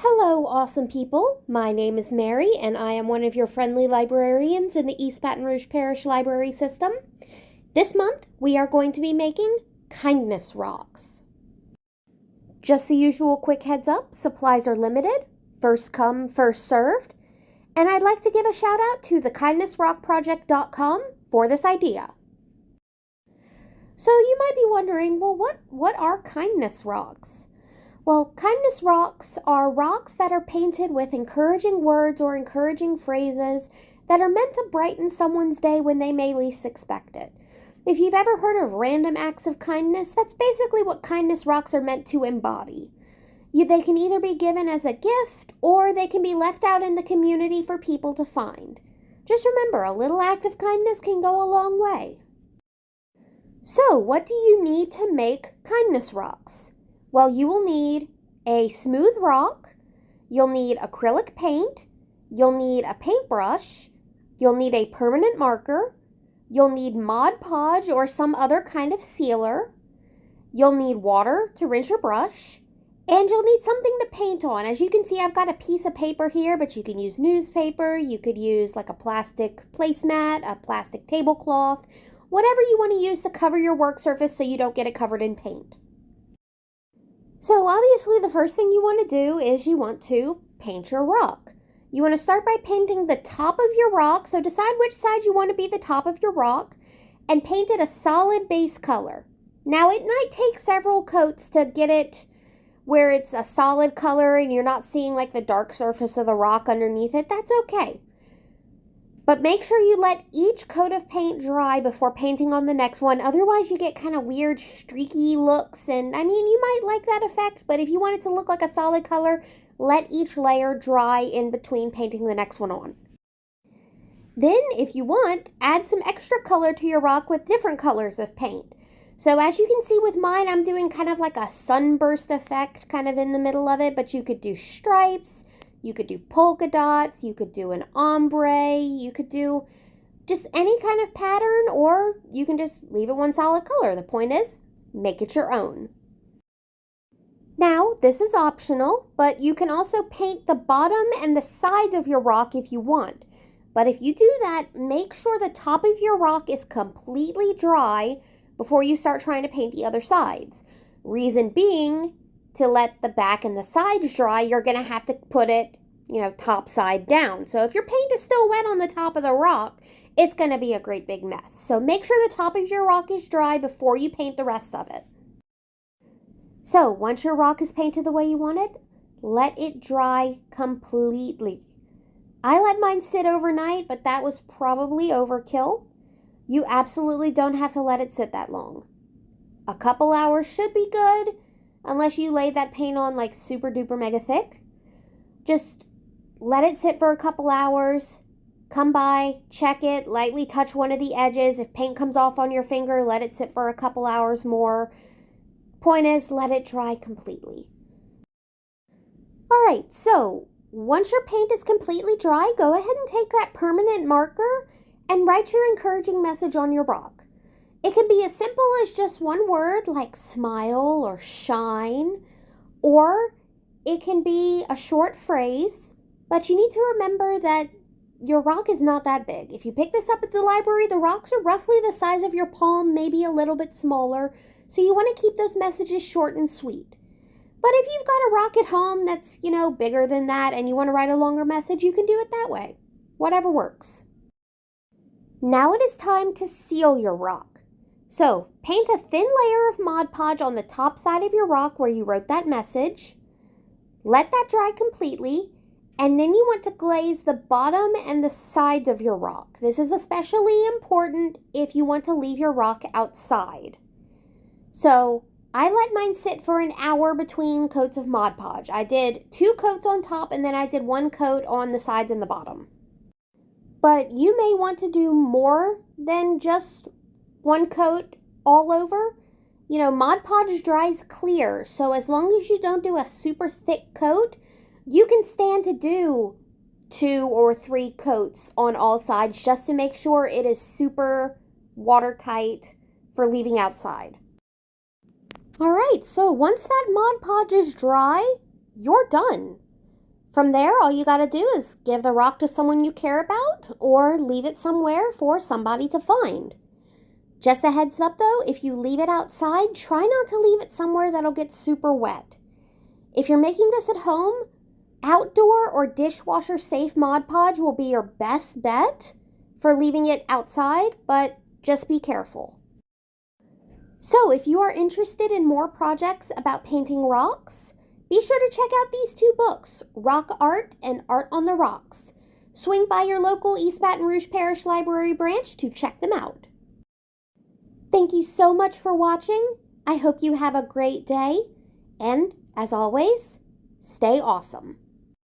Hello, awesome people. My name is Mary, and I am one of your friendly librarians in the East Baton Rouge Parish Library System. This month, we are going to be making kindness rocks. Just the usual quick heads up, supplies are limited, first come, first served, and I'd like to give a shout out to thekindnessrockproject.com for this idea. So you might be wondering, well, what are kindness rocks? Well, kindness rocks are rocks that are painted with encouraging words or encouraging phrases that are meant to brighten someone's day when they may least expect it. If you've ever heard of random acts of kindness, that's basically what kindness rocks are meant to embody. They can either be given as a gift or they can be left out in the community for people to find. Just remember, a little act of kindness can go a long way. So, what do you need to make kindness rocks? Well, you will need a smooth rock, you'll need acrylic paint, you'll need a paintbrush, you'll need a permanent marker, you'll need Mod Podge or some other kind of sealer, you'll need water to rinse your brush, and you'll need something to paint on. As you can see, I've got a piece of paper here, but you can use newspaper, you could use like a plastic placemat, a plastic tablecloth, whatever you want to use to cover your work surface so you don't get it covered in paint. So obviously the first thing you want to do is you want to paint your rock. You want to start by painting the top of your rock, so decide which side you want to be the top of your rock, and paint it a solid base color. Now it might take several coats to get it where it's a solid color and you're not seeing like the dark surface of the rock underneath it. That's okay. But make sure you let each coat of paint dry before painting on the next one. Otherwise, you get kind of weird, streaky looks. And, you might like that effect, but if you want it to look like a solid color, let each layer dry in between painting the next one on. Then, if you want, add some extra color to your rock with different colors of paint. So, as you can see with mine, I'm doing kind of like a sunburst effect kind of in the middle of it, but you could do stripes. You could do polka dots, you could do an ombre, you could do just any kind of pattern, or you can just leave it one solid color. The point is, make it your own. Now, this is optional, but you can also paint the bottom and the sides of your rock if you want. But if you do that, make sure the top of your rock is completely dry before you start trying to paint the other sides. Reason being, to let the back and the sides dry, you're going to have to put it, top side down. So if your paint is still wet on the top of the rock, it's going to be a great big mess. So make sure the top of your rock is dry before you paint the rest of it. So once your rock is painted the way you want it, let it dry completely. I let mine sit overnight, but that was probably overkill. You absolutely don't have to let it sit that long. A couple hours should be good, unless you lay that paint on like super duper mega thick. Just let it sit for a couple hours, come by, check it, lightly touch one of the edges. If paint comes off on your finger, let it sit for a couple hours more. Point is, let it dry completely. Alright, so once your paint is completely dry, go ahead and take that permanent marker and write your encouraging message on your rock. It can be as simple as just one word like smile or shine, or it can be a short phrase, but you need to remember that your rock is not that big. If you pick this up at the library, the rocks are roughly the size of your palm, maybe a little bit smaller, so you want to keep those messages short and sweet. But if you've got a rock at home that's, bigger than that and you want to write a longer message, you can do it that way. Whatever works. Now it is time to seal your rock. So, paint a thin layer of Mod Podge on the top side of your rock where you wrote that message. Let that dry completely, and then you want to glaze the bottom and the sides of your rock. This is especially important if you want to leave your rock outside. So, I let mine sit for an hour between coats of Mod Podge. I did 2 coats on top, and then I did 1 coat on the sides and the bottom. But you may want to do more than just 1 coat all over. Mod Podge dries clear, so as long as you don't do a super thick coat, you can stand to do 2 or 3 coats on all sides just to make sure it is super watertight for leaving outside. Alright, so once that Mod Podge is dry, you're done. From there, all you gotta do is give the rock to someone you care about or leave it somewhere for somebody to find. Just a heads up though, if you leave it outside, try not to leave it somewhere that'll get super wet. If you're making this at home, outdoor or dishwasher safe Mod Podge will be your best bet for leaving it outside, but just be careful. So if you are interested in more projects about painting rocks, be sure to check out these two books, Rock Art and Art on the Rocks. Swing by your local East Baton Rouge Parish Library branch to check them out. Thank you so much for watching. I hope you have a great day. And, as always, stay awesome.